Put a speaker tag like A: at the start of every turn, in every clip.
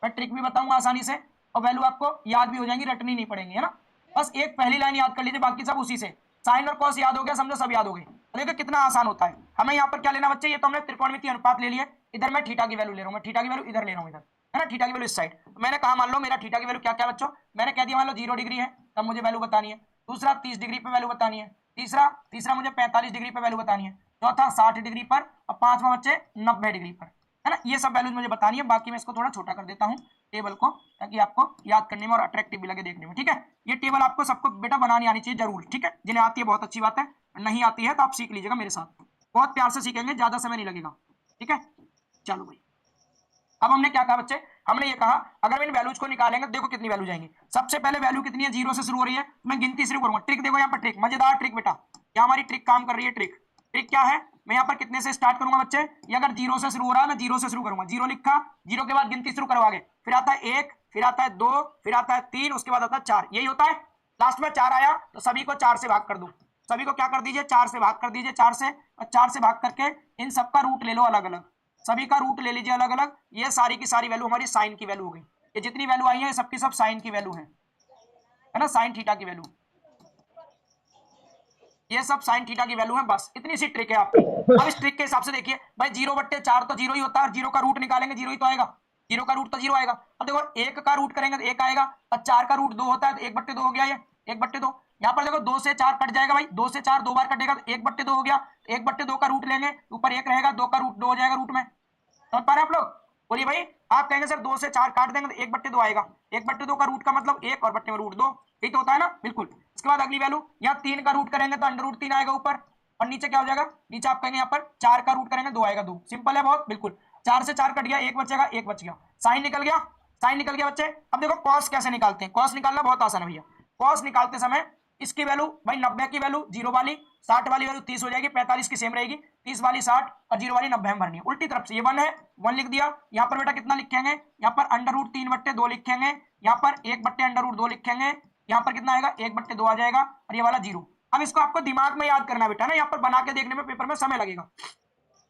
A: मैं ट्रिक भी बताऊंगा आसानी से और वैल्यू आपको याद भी हो जाएंगी, रटनी नहीं पड़ेंगी, है ना। बस एक पहली लाइन याद कर लीजिए, बाकी सब उसी से। साइन और कॉस याद हो गया, समझो सब याद हो गए। देखिए कितना आसान होता है। हमें यहाँ पर क्या लेना बच्चे, ये तो हमने त्रिकोणमितीय अनुपात ले लिए, इधर मैं थीटा की वैल्यू ले रहा हूँ, मैं थीटा की वैल्यू इधर ले रहा हूँ, इधर है ना, थीटा की वैल्यू इस साइड। मैंने कहा मान लो मेरा थीटा की वैल्यू क्या क्या बच्चों, मैंने कह दिया मान लो 0 डिग्री है, तब मुझे वैल्यू बतानी है। दूसरा 30 डिग्री पे वैल्यू बतानी है। तीसरा मुझे 45 डिग्री पे वैल्यू बतानी है। चौथा 60 डिग्री पर, और पांचवा बच्चे 90 डिग्री पर, है ना। ये सब वैल्यूज मुझे बतानी है। बाकी मैं इसको थोड़ा छोटा कर देता हूँ टेबल को, ताकि आपको याद करने में और अट्रैक्टिव भी लगे देखने में, ठीक है। ये टेबल आपको सबको बेटा बनानी आनी चाहिए जरूर, ठीक है। जिन्हें आती है बहुत अच्छी बात है, नहीं आती है तो आप सीख लीजिएगा मेरे साथ, बहुत प्यार से सीखेंगे, ज्यादा समय नहीं लगेगा, ठीक है। चलो भाई, अब हमने क्या कहा बच्चे, हमने ये कहा अगर इन वैल्यूज को निकालेंगे तो देखो कितनी वैल्यू जाएंगी। सबसे पहले वैल्यू कितनी है, 0 से शुरू हो रही है, मैं गिनती शुरू करूंगा। ट्रिक देखो यहाँ पर, ट्रिक मजेदार ट्रिक बेटा, क्या हमारी ट्रिक काम कर रही है। ट्रिक ट्रिक क्या है, मैं यहाँ पर कितने से स्टार्ट करूंगा बच्चे, ये अगर 0 से शुरू हो रहा है मैं 0 से शुरू करूंगा। 0 लिखा, 0 के बाद गिनती शुरू करवागे, फिर आता है 1, फिर आता है 2, फिर आता है 3, उसके बाद आता है 4, यही होता है। लास्ट में 4 आया तो सभी को 4 से भाग कर दो, सभी को क्या कर दीजिए 4 से भाग कर दीजिए, 4 से, और 4 से भाग करके इन सबका रूट ले लो अलग अलग, सभी का रूट ले लीजिए अलग अलग। ये सारी की सारी वैल्यू हमारी साइन की वैल्यू हो गई। ये जितनी वैल्यू आई है ये सबकी सब साइन की वैल्यू है ना, साइन थीटा की वैल्यू, ये सब साइन थीटा की वैल्यू है। बस इतनी सी ट्रिक है आपकी। अब इस ट्रिक के हिसाब से देखिए भाई, 0/4 तो 0 ही होता है, और 0 का रूट निकालेंगे 0 ही तो आएगा, 0 का रूट तो 0 आएगा। अब देखो 1 का रूट करेंगे तो 1 आएगा, और 4 का रूट 2 होता है तो 1/2 हो गया, ये 1/2। यहाँ पर देखो 2 से 4 कट जाएगा भाई, 2 से 4 दो बार कटेगा तो 1/2 हो गया। 1/2 का रूट लेंगे, ऊपर 1 रहेगा, 2 का रूट 2 हो जाएगा रूट में, समझ पा रहे हैं आप लोग। बोलिए भाई, आप कहेंगे सर 2 से 4 काट देंगे तो 1/2 आएगा, 1/2 का रूट का मतलब 1 और बट्टे में रूट 2, यही तो होता है ना, बिल्कुल। इसके बाद अगली वैल्यू, यहाँ 3 का रूट करेंगे तो √3 आएगा ऊपर, और नीचे क्या हो जाएगा, नीचे आप कहेंगे यहाँ पर 4 का रूट करेंगे 2 आएगा, 2 सिंपल है बहुत, बिल्कुल। 4 से 4 कट गया, 1 बचेगा, 1 बच गया, साइन निकल गया, साइन निकल गया बच्चे। अब देखो कॉस कैसे निकालते हैं, कॉस निकालना बहुत आसान है भैया। कॉस निकालते समय इसकी वैल्यू भाई 90 की वैल्यू 0 वाली, 60 वाली वैल्यू 30 हो जाएगी, 45 की सेम रहेगी, 30 वाली 60 और 0 वाली 90 में भरनी है उल्टी तरफ से। ये 1 है, 1 लिख दिया। यहाँ पर बेटा कितना लिखेंगे, यहाँ पर √3/2 लिखेंगे, यहाँ पर 1/√2 लिखेंगे, यहाँ पर कितना आएगा 1/2 आ जाएगा, और ये वाला 0। अब इसको आपको दिमाग में याद करना बेटा ना, यहाँ पर बना के देखने में पेपर में समय लगेगा।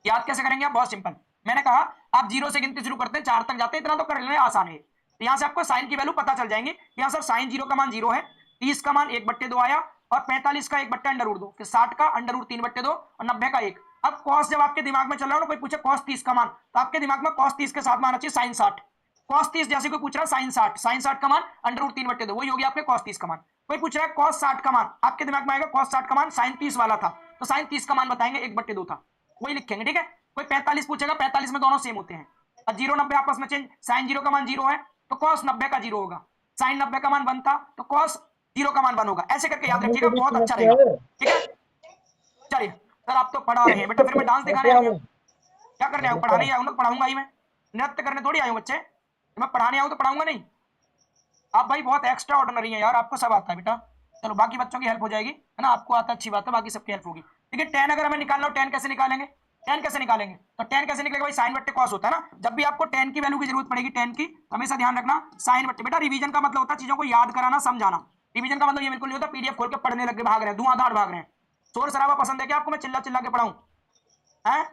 A: याद कैसे करेंगे आप, बहुत सिंपल। मैंने कहा आप 0 से गिनती शुरू करते हैं 4 तक जाते हैं, इतना तो कर लेना आसान है। तो यहाँ से आपको साइन की वैल्यू पता चल जाएंगे। यहाँ सर साइन 0 का मान 0 है, 30 का मान 1/2 आया, और 45 का 1/√2, फिर 60 का √3/2 और 90 का 1। अब कॉस जब आपके दिमाग में चल रहा हो ना, कोई पूछे कॉस 30 का मान, तो आपके दिमाग में कॉस 30 के साथ में आना चाहिए साइन 60। कॉस 30 जैसे कोई पूछ रहा है साइन 60, साइन 60 का मान √3/2, वही हो गया आपके कॉस 30 का मान। कोई पूछ रहा है कॉस 60 का मान, आपके दिमाग में आएगा कॉस 60 का मान साइन 30 वाला था, तो साइन 30 का मान बताएंगे 1/2 था, वही लिखेंगे, ठीक है। कोई 45 पूछेगा, 45 में दोनों सेम होते हैं, और 0 90 आपस में चेंज। साइन 0 का मान 0 है तो कॉस 90 का 0 होगा, साइन 90 का मान 1 था तो कॉस 0 का मान 1 होगा, ऐसे करके याद रखिएगा, बहुत अच्छा रहेगा, ठीक है। चलिए सर आप तो पढ़ा रहे हैं बेटा, फिर मैं डांस दिखाने आऊँ, क्या करने आऊँ, पढ़ाने आऊँ ना, पढ़ाऊंगा ही मैं, नृत्य करने थोड़ी आऊँ बच्चे, मैं पढ़ाने आऊँ तो पढ़ाऊंगा नहीं। आप भाई बहुत एक्स्ट्रा ऑर्डिनरी है यार, आपको सब आता है बेटा। चलो बाकी बच्चों की हेल्प हो जाएगी, है ना, आपको आता अच्छी बात है, बाकी सबकी हेल्प होगी। देखिए 10 अगर हमें निकालना हो, 10 कैसे निकालेंगे, 10 कैसे निकालेंगे, तो 10 कैसे निकलेगा भाई, साइन बट्टे कॉस होता है ना। जब भी आपको 10 की वैल्यू की जरूरत पड़ेगी, 10 की, तो हमेशा ध्यान रखना साइन बट्टे। बेटा रिवीजन का मतलब होता है चीजों को याद कराना, समझाना। रिवीजन का मतलब ये बिल्कुल नहीं होता पीडीएफ खोल के पढ़ने लग के भाग रहे हैं, धुआंधार भाग रहे हैं। शोर शराबा पसंद है क्या आपको, मैं चिल्ला चिल्ला के पढ़ाऊं है।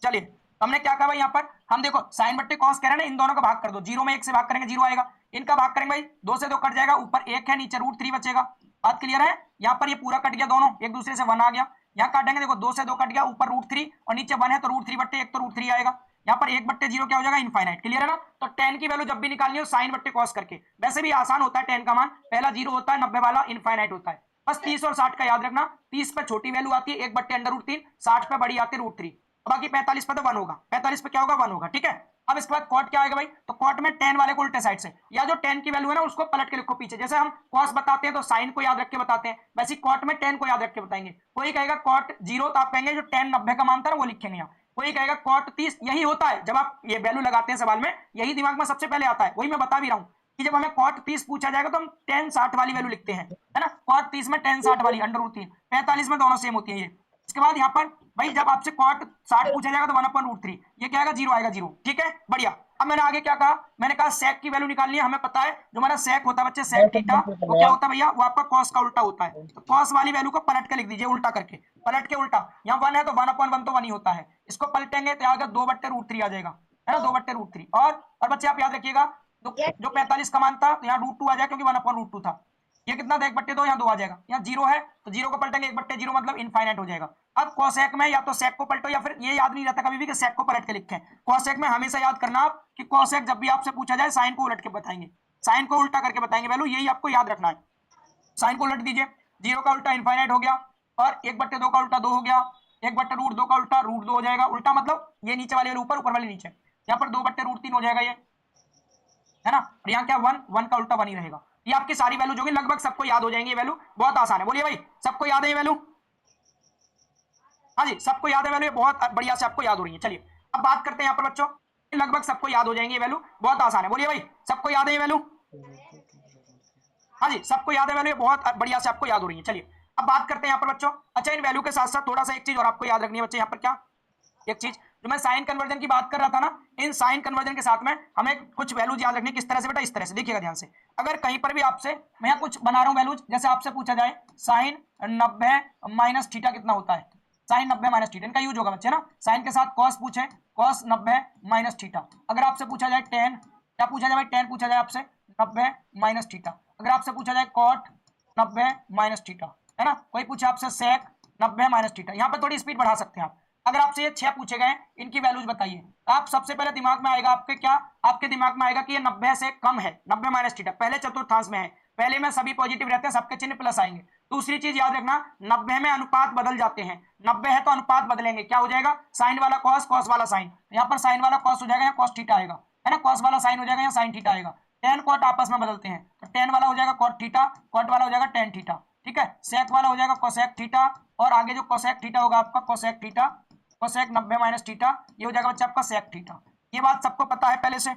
A: चलिए हमने क्या कहा भाई, यहाँ पर हम देखो साइन बट्टे कॉस कह रहे हैं ना, इन दोनों का भाग कर दो, 0 में 1 से भाग करेंगे 0 आएगा, इनका भाग करेंगे भाई 2 से 2 कट जाएगा, ऊपर 1 है नीचे √3 बचेगा। बात क्लियर है, यहाँ पर ये पूरा कट गया, दोनों एक दूसरे से 1 आ गया। यहाँ काटेंगे देखो 2 से 2 कट गया, ऊपर √3 और नीचे 1 है तो √3/1 तो √3 आएगा। यहाँ पर 1/0 क्या हो जाएगा, इनफाइनाइट। क्लियर है ना। तो 10 की वैल्यू जब भी निकालनी हो साइन बट्टे कॉस करके, वैसे भी आसान होता है 10 का मान, पहला 0 होता है, 90 वाला इनफाइनाइट होता है। बस 30 और 60 का याद रखना, 30 पे छोटी वैल्यू आती है 1/√3, 60 पे बड़ी आती है √3, बाकी 45 पे तो 1 होगा, 45 पे क्या होगा 1 होगा, ठीक है। अब इसके बाद कॉट क्या आएगा भाई, तो कॉट में 10 वाले को उल्टे साइड से, या जो 10 की वैल्यू है ना उसको पलट के लिखो पीछे। जैसे हम कॉस बताते हैं तो साइन को याद रख के बताते हैं, वैसे कॉट में 10 को याद रख के बताएंगे। कोई कहेगा कॉट 0 तो आप कहेंगे जो 10 90 का मानता है वो लिखेंगे यहाँ। कोई कहेगा कॉट 30, यही होता है जब आप ये वैल्यू लगाते हैं सवाल में, यही दिमाग में सबसे पहले आता है, वही मैं बता भी रहा हूँ कि जब हमें कॉट 30 पूछा जाएगा तो हम 10 60 वाली वैल्यू लिखते हैं, है ना। कॉट 30 में 10 60 वाली √3, 45 में दोनों सेम होती है ये। इसके बाद यहाँ पर भाई जब आपसे कॉट 60 पूछा जाएगा तो 1/√3, ये क्या आएगा 0 आएगा 0, ठीक है बढ़िया। अब मैंने आगे क्या कहा, मैंने कहा सेक की वैल्यू निकालनी है, हमें पता है जो हमारा सेक होता है बच्चे, सेक थीटा, वो क्या होता है भैया, वो आपका कॉस का उल्टा होता है। तो कॉस वाली वैल्यू को पलट के लिख दीजिए, उल्टा करके, पलट के उल्टा। यहाँ 1 है तो 1/1 तो 1 ही होता है, इसको पलटेंगे तो आगे 2/√3 आ जाएगा, है ना, 2/√3। और बच्चे आप याद रखिएगा जो 45 का मान था तो यहाँ √2 आ जाएगा क्योंकि 1/√2 था। ये कितना था 1/2, यहाँ 2 आ जाएगा, यहाँ 0 है तो 0 को पलटेंगे 1/0 मतलब इनफाइनाइट हो जाएगा। अब कोसेक में या तो सेक को पलटो या फिर ये याद नहीं रहता कभी भी कि सेक को पलट के लिखें। कोसेक में हमेशा याद करना आप कि कोसेक जब भी आपसे पूछा जाए साइन को उलट के बताएंगे, साइन को उल्टा करके बताएंगे वैल्यू, यही आपको याद रखना है। साइन को उलट दीजिए, 0 का उल्टा इनफाइनाइट हो गया और 1/2 का उल्टा 2 हो गया, 1/√2 का उल्टा √2 हो जाएगा। उल्टा मतलब ये नीचे वाली ऊपर, ऊपर वाली नीचे, यहाँ पर 2/√3 हो जाएगा ये, है ना। और यहाँ क्या 1 का उल्टा 1 ही रहेगा। ये आपकी सारी वैल्यू जो कि लगभग सबको याद हो जाएंगी, वैल्यू बहुत आसान है। बोलिए भाई सबको याद है ये वैल्यू? हाँ जी सबको याद है वैल्यू, बहुत बढ़िया से आपको याद हो रही है। चलिए अब बात करते हैं यहाँ पर बच्चों, लगभग सबको याद हो जाएंगे ये वैल्यू, बहुत आसान है। बोलिए भाई सबको याद है ये वैल्यू? हाँ जी सबको याद है वैल्यू, बहुत बढ़िया से आपको याद हो रही है। चलिए अब बात करते हैं यहाँ पर बच्चों। अच्छा इन वैल्यू के साथ साथ थोड़ा सा एक चीज और आपको याद रखनी है बच्चे, यहाँ पर क्या एक चीज जो मैं साइन कन्वर्जन की बात कर रहा था ना, इन साइन कन्वर्जन के साथ में हमें कुछ वैल्यूज याद रखनी, किस तरह से बेटा, इस तरह से देखिएगा ध्यान से। अगर कहीं पर भी आपसे मैं यहाँ कुछ बना रहा हूँ वैल्यूज, जैसे आपसे पूछा जाए साइन 90 माइनस थीटा कितना होता है, साइन 90 माइनस थीटा, इनका यूज होगा बच्चे ना। साइन के साथ कॉस पूछे, कॉस 90 माइनस थीटा। अगर आपसे पूछा जाए टेन, क्या पूछा जाए भाई, टेन पूछा जाए आपसे 90 माइनस थीटा। अगर आपसे पूछा जाए कॉट 90 माइनस थीटा, है ना, कोई पूछे आपसे सेक 90 माइनस थीटा, यहाँ पर थोड़ी स्पीड बढ़ा सकते हैं आप। अगर आपसे ये 6 पूछे गए, इनकी वैल्यूज बताइए, आप सबसे पहले दिमाग में आएगा आपके क्या, आपके दिमाग में आएगा कि ये 90 से कम है, 90 माइनस थीटा पहले चतुर्थांश में है, पहले में सभी पॉजिटिव रहते हैं, सबके चिन्ह प्लस आएंगे। दूसरी चीज याद रखना 90 में अनुपात बदल जाते हैं, 90 है तो अनुपात बदलेंगे, क्या हो जाएगा, साइन वाला कॉस, कॉस वाला साइन, यहाँ पर साइन वाला कॉस हो जाएगा, यहाँ कॉस थीटा आएगा, है ना, कॉस वाला साइन हो जाएगा, यहाँ साइन थीटा आएगा। टेन कॉट आपस में बदलते हैं तो टेन वाला हो जाएगा कॉट थीटा, कॉट वाला हो जाएगा टेन थीटा, ठीक है। सेक वाला हो जाएगा कोसेक थीटा, और आगे जो कोसेक थीटा होगा आपका cosec theta, cosec 90 minus theta, ये हो जाएगा बच्चा आपका सेक थीटा। ये बात सबको पता है, पहले से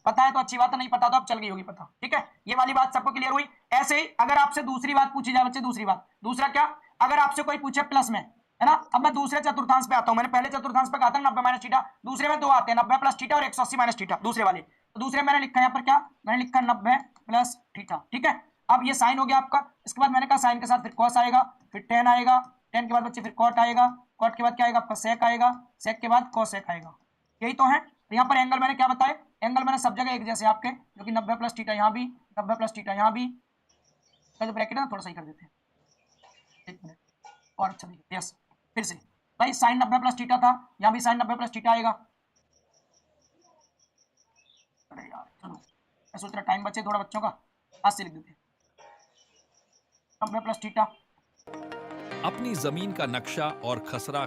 A: पता है तो अच्छी बात है, नहीं पता तो अब चल गई होगी पता, ठीक है। ये वाली बात सबको क्लियर हुई। ऐसे ही अगर आपसे दूसरी बात पूछी जाए बच्चे, दूसरी बात, दूसरा क्या, अगर आपसे कोई पूछे प्लस में, है ना, अब मैं दूसरे चतुर्थांश पे आता हूं, मैंने पहले चतुर्थांश पे कहा था 90 माइनस थीटा, दूसरे में दो आते हैं 90 प्लस थीटा और 180 माइनस थीटा, दूसरे वाले। तो दूसरे मैंने लिखा यहाँ पर क्या, मैंने लिखा 90 प्लस थीटा, ठीक है। अब ये साइन हो गया आपका, इसके बाद मैंने कहा साइन के साथ फिर कॉस आएगा, फिर टेन आएगा, टेन के बाद बच्चे फिर कॉट आएगा, कॉट के बाद क्या आएगा आपका सेक आएगा, सेक के बाद कॉसेक आएगा, यही तो है। तो यहाँ पर एंगल मैंने क्या बताया, एंगल मैंने सब जगह एक जैसे आपके, जो कि 90 प्लस थीटा यहाँ भी, 90 प्लस थीटा यहाँ भी, तो ब्रैकेट है ना थोड़ा सही कर देते हैं, एक मिनट और अच्छा देखिए, यस फिर से भाई साइन 90 प्लस थीटा था, यहाँ भी साइन 90 प्लस थीटा आएगा। अरे यार चलो मैं सोच रहा टाइम बचे थोड़ा बच्चों का, आज से लिख देते हैं 90 प्लस थीटा।
B: अपनी जमीन का नक्शा और खसरा